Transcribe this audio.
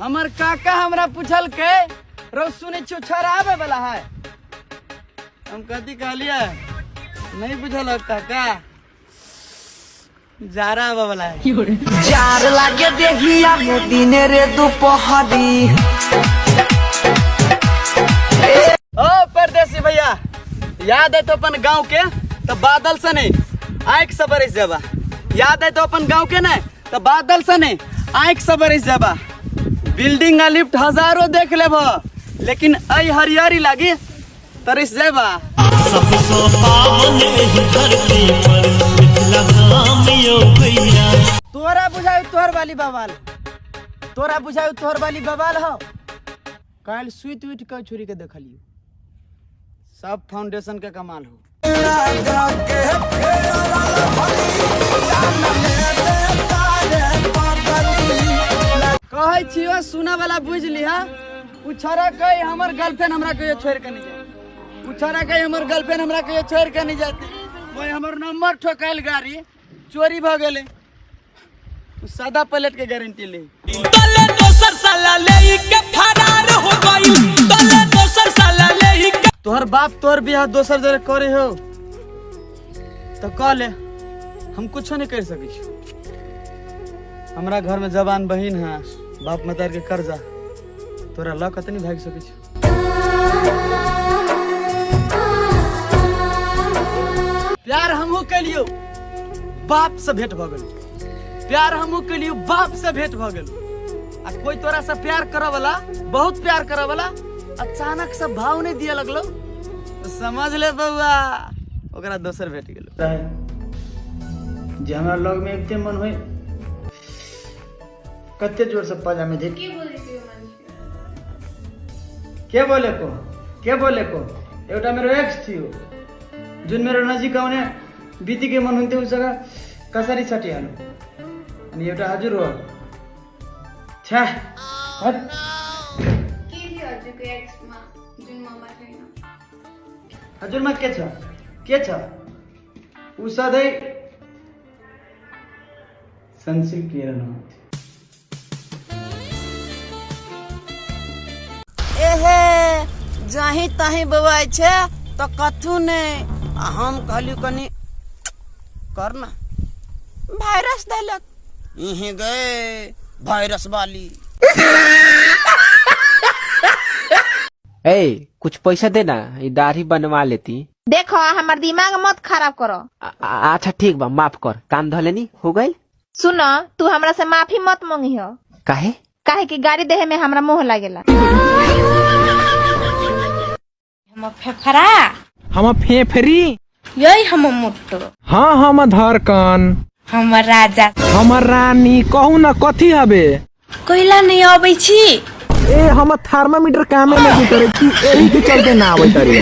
हमर काका हमरा पूछल के रोज सुने छुछर आवे वाला है। हम कथी कहलिए नहीं बुझल काका जारा आवे वाला है। जार लागे देहिया मोदी ने रे दोपहरी। ओ परदेसी भैया याद है तो अपन गांव के तो बादल से नहीं आँख से बरस जाबा। याद है तो अपन गांव के न तो बादल से नहीं आँख से बरस जाबा। बिल्डिंग लिफ्ट हजारों देख लेब लेकिन आई हरियारी लागी तरस जाबा। तोरा बुझाऊ तोहर वाली बवाल, तोरा बुझाऊ तोहर वाली बवाल हो। कल स्वीट उठ के छुरी के देखलियो सब फाउंडेशन के कमाल हो। कहे छियो सुना वाला बुझ लिहा। पूछरा कही हमर गर्लफ्रेंड हमरा कहियो छोड़ के नहीं जाती। पूछरा कही हमर गर्लफ्रेंड हमरा कहियो छोड़ के नहीं जाती। कोई हमर नंबर ठोकाइल गाड़ी चोरी भ गेले सादा प्लेट के गारंटी ले। तले दोसर साला लेई के फरार हो गई। तले दोसर साला लेई के तोहर बाप तोहर बियाह दोसर जगह करे हो तो कह ले, हम कुछ नहीं कर सके छी। हमरा घर में जवान बहन है, बाप मतार के कर्जा तोरा ला कतनी भाग सके छी। प्यार हमहू के लियो बाप से भेंट भ गेल। प्यार हमहू के लियो बाप से भेंट भ गेल। आ कोई तोरा से प्यार करे वाला बहुत प्यार करे वाला अचानक से भाव नहीं दिया लगलो तो समझ ले बउआ ओकरा दोसर भेट गेलो। जे हमरा लग में एकते मन होय कत्ते जोर से पजामे दे। के बोले को एटा मेरो एक्स थियो जुन मेरो नजिक आउने बितिके मन हुन्थ्यो उसका कसरी छटी हाल्नु अनि एउटा हजुर हो छ्या हट के थियो हजुरको एक्समा जुन ममा छैन। हजुरमा के छ उ सधैँ संसिल किएर नहुन्थ्यो। एहे जहीं तहीं बवाई छे तो कथू ने हम कहली कनी करना वायरस देलक यहीं गए वायरस वाली। ए कुछ पैसा देना ये दाढ़ी बनवा लेती। देखो हमार दिमाग मत खराब करो। अच्छा ठीक बा माफ कर कान धलेनी हो गई। सुनो तू हमरा से माफी मत मांगी हो। काहे काहे कि गाड़ी देहे में हमरा मोह लागेला। हम फेफरा हम फेफरी यही हम मुट्टो हाँ हम धड़कन हम राजा हम रानी कहू न कथी हबे। कोइला नहीं आबै छी। ए हम थर्मामीटर कामे नहीं करे छी एही के चलते ना आबै तरी।